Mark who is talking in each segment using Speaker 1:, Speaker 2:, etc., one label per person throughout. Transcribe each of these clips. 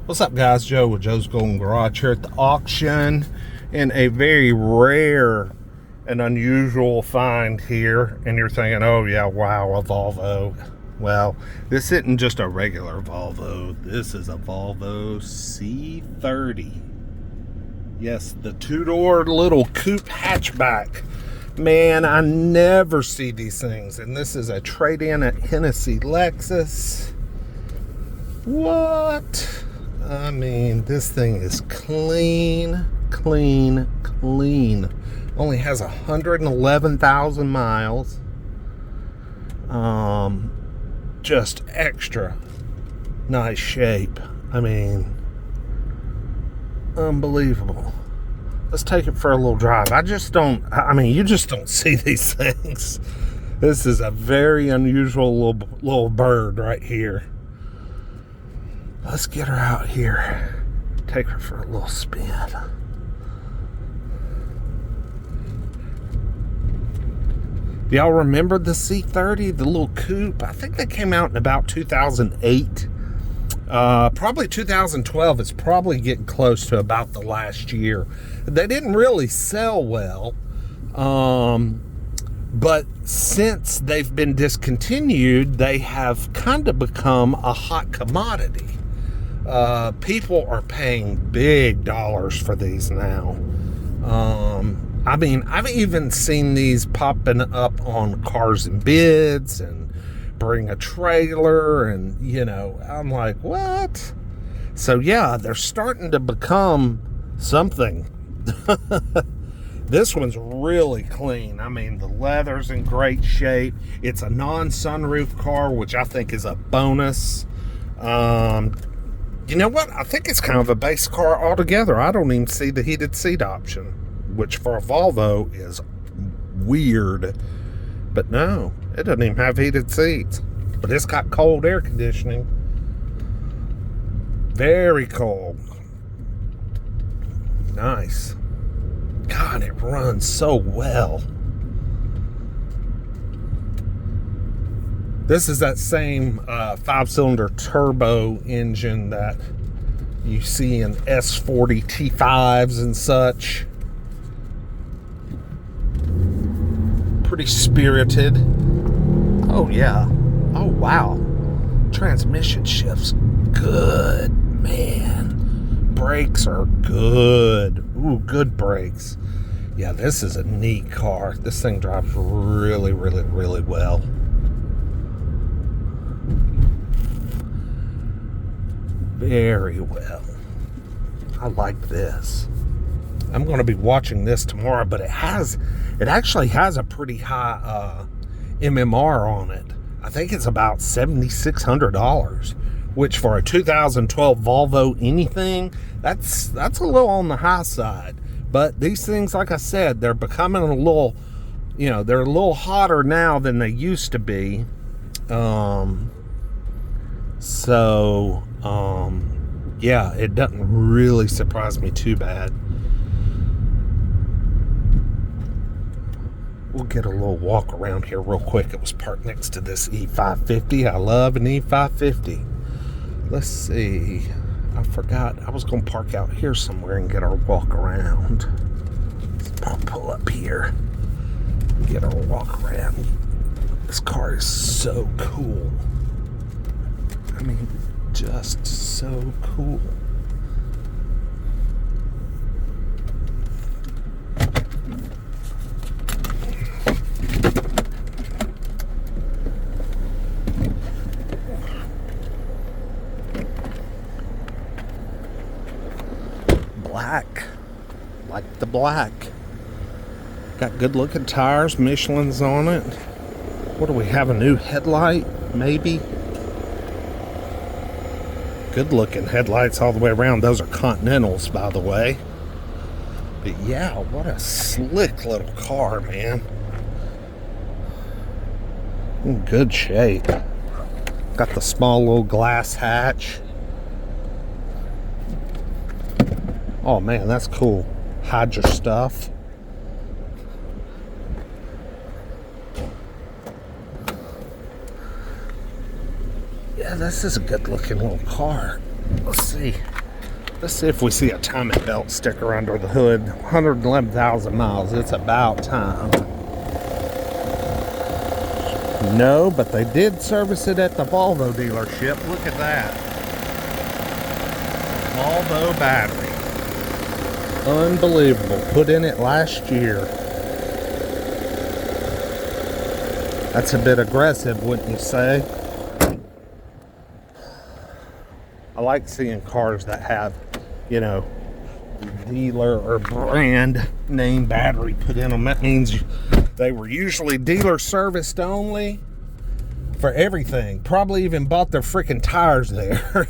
Speaker 1: What's up, guys? Joe with Joe's Golden Garage here at the auction, and a very rare and unusual find here. And you're thinking, oh yeah, wow, a Volvo. Well, this isn't just a regular Volvo. This is a Volvo C70. Yes, the two-door little coupe hatchback. Man, I never see these things. And this is a trade-in at Hennessy Lexus. What? I mean, this thing is clean. Only has 111,000 miles. Just extra nice shape. I mean, unbelievable. Let's take it for a little drive. You just don't see these things. This is a very unusual little bird right here. Let's get her out here. Take her for a little spin. Do y'all remember the C30, the little coupe? I think they came out in about 2008. Probably 2012. It's probably getting close to about the last year. They didn't really sell well. But since they've been discontinued, they have kind of become a hot commodity. People are paying big dollars for these now. I mean, I've even seen these popping up on Cars and Bids and Bring a Trailer, and I'm like, what? So yeah, they're starting to become something. This one's really clean. I mean, the leather's in great shape. It's a non-sunroof car, which I think is a bonus. You know what? I think it's kind of a base car altogether. I don't even see the heated seat option, which for a Volvo is weird. But no, it doesn't even have heated seats. But it's got cold air conditioning. Very cold. Nice. God, it runs so well. This is that same 5-cylinder turbo engine that you see in S40 T5s and such. Pretty spirited. Oh yeah. Oh wow. Transmission shifts good, man. Brakes are good. Ooh, good brakes. Yeah, this is a neat car. This thing drives really well. Very well. I like this. I'm going to be watching this tomorrow, but it actually has a pretty high MMR on it. I think it's about $7,600, which for a 2012 Volvo anything, that's a little on the high side. But these things, like I said, they're becoming a little, they're a little hotter now than they used to be. Yeah, it doesn't really surprise me too bad. We'll get a little walk around here real quick. It was parked next to this E550. I love an E550. Let's see. I forgot. I was going to park out here somewhere and get our walk around. I'll pull up here. Get our walk around. This car is so cool. I mean, just so cool. Black. Like the black. Got good looking tires, Michelin's on it. What do we have, a new headlight? Maybe. Good looking headlights all the way around. Those are Continentals, by the way. But yeah, what a slick little car, man. In good shape. Got the small little glass hatch. Oh man, that's cool. Hide your stuff. Yeah, this is a good looking little car. Let's see. Let's see if we see a timing belt sticker under the hood. 111,000 miles. It's about time. No, but they did service it at the Volvo dealership. Look at that. Volvo battery. Unbelievable. Put in it last year. That's a bit aggressive, wouldn't you say? I like seeing cars that have, you know, dealer or brand name battery put in them. That means they were usually dealer serviced only for everything. Probably even bought their freaking tires there.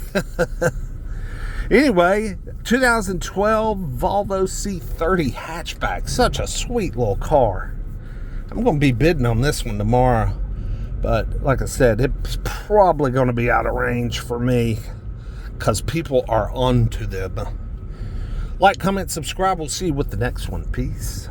Speaker 1: Anyway, 2012 Volvo C70 hatchback. Such a sweet little car. I'm going to be bidding on this one tomorrow. But like I said, it's probably going to be out of range for me, because people are onto them. Like, comment, subscribe. We'll see you with the next one. Peace.